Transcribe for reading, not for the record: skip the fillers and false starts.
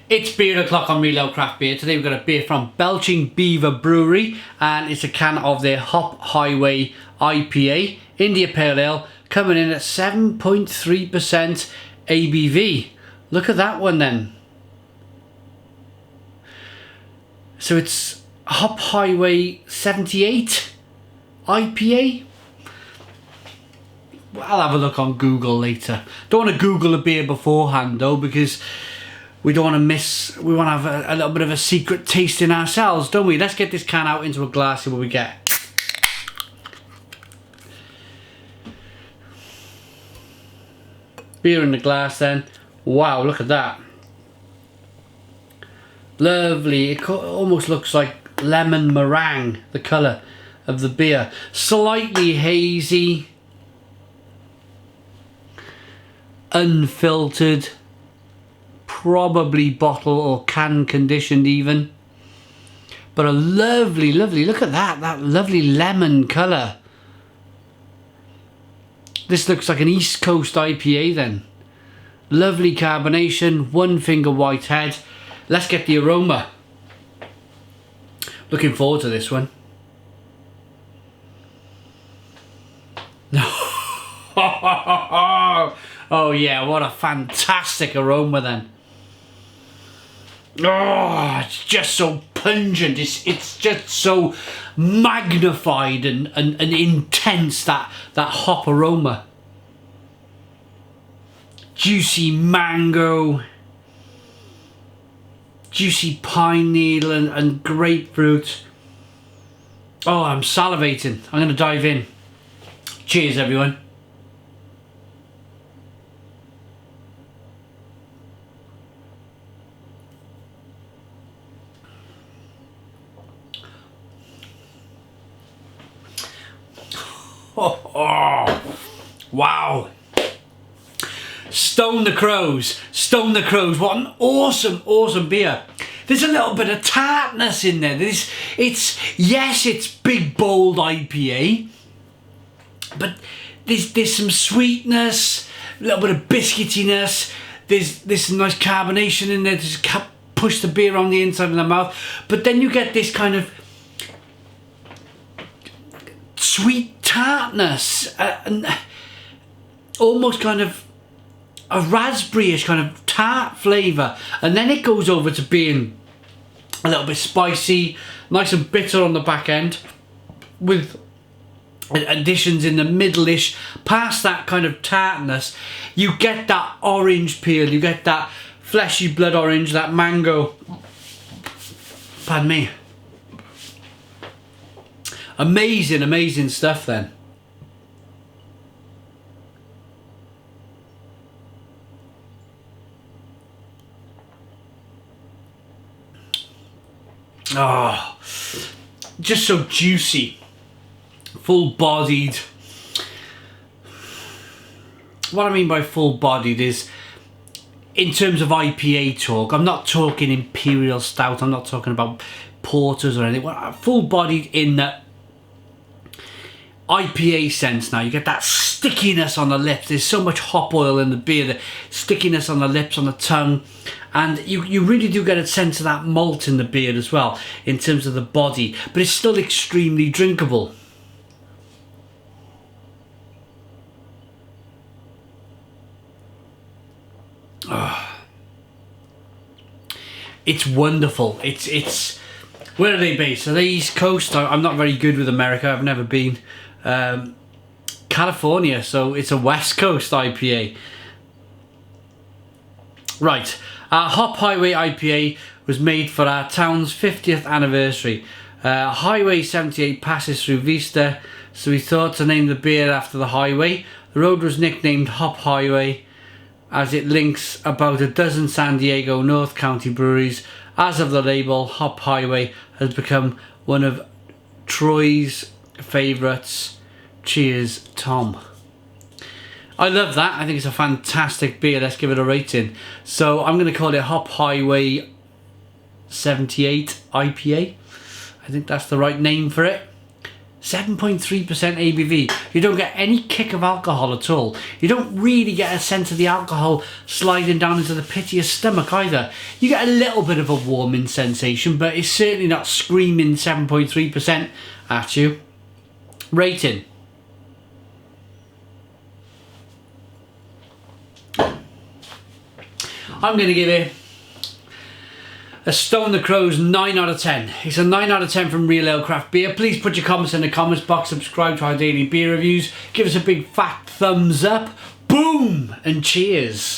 It's beer o'clock on Real Ale Craft Beer. Today we've got a beer from Belching Beaver Brewery, and it's a can of their Hop Highway IPA India Pale Ale, coming in at 7.3% ABV. Look at that one then. So it's Hop Highway 78 IPA. I'll have a look on Google later. Don't want to Google a beer beforehand though, because we don't want to miss. We want to have a little bit of a secret tasting ourselves, don't we? Let's get this can out into a glass, see what we get. Beer in the glass then. Wow, look at that. Lovely. It almost looks like lemon meringue, the colour of the beer. Slightly hazy. Unfiltered. Probably bottle or can conditioned even. But a lovely, look at that lovely lemon colour. This looks like an East Coast IPA then. Lovely carbonation, one finger white head. Let's get the aroma. Looking forward to this one. Oh yeah, what a fantastic aroma then. Oh, it's just so pungent. It's just so magnified and intense, that hop aroma. Juicy mango, juicy pine needle and grapefruit. Oh, I'm salivating. I'm going to dive in. Cheers, everyone. Oh, wow. Stone the Crows, what an awesome beer. There's a little bit of tartness in there. It's big bold IPA, but there's some sweetness, a little bit of biscuitiness, there's some nice carbonation in there to just push the beer on the inside of the mouth, but then you get this kind of sweet tartness and almost kind of a raspberry-ish kind of tart flavour, and then it goes over to being a little bit spicy, nice and bitter on the back end, with additions in the middle-ish. Past that kind of tartness, you get that orange peel, you get that fleshy blood orange, that mango. Pardon me. Amazing stuff then. Oh, just so juicy, full-bodied. What I mean by full-bodied is, in terms of IPA talk, I'm not talking imperial stout, I'm not talking about porters or anything. Full-bodied in that IPA sense now. You get that stickiness on the lips. There's so much hop oil in the beer, the stickiness on the lips, on the tongue, and you really do get a sense of that malt in the beer as well, in terms of the body, but it's still extremely drinkable. Oh. It's wonderful. It's where are they based? Are they East Coast? I'm not very good with America. I've never been. California, so it's a West Coast IPA. Right, our Hop Highway IPA was made for our town's 50th anniversary. Highway 78 passes through Vista, so we thought to name the beer after the highway. The road was nicknamed Hop Highway as it links about a dozen San Diego North County breweries. As of the label, Hop Highway has become one of Troy's favourites. Cheers, Tom. I love that. I think it's a fantastic beer. Let's give it a rating. So I'm going to call it Hop Highway 78 IPA. I think that's the right name for it. 7.3% ABV. You don't get any kick of alcohol at all. You don't really get a sense of the alcohol sliding down into the pit of your stomach either. You get a little bit of a warming sensation, but it's certainly not screaming 7.3% at you. Rating. I'm going to give it a Stone the Crows 9 out of 10. It's a 9 out of 10 from Real Ale Craft Beer. Please put your comments in the comments box, subscribe to our daily beer reviews, give us a big fat thumbs up, boom, and cheers.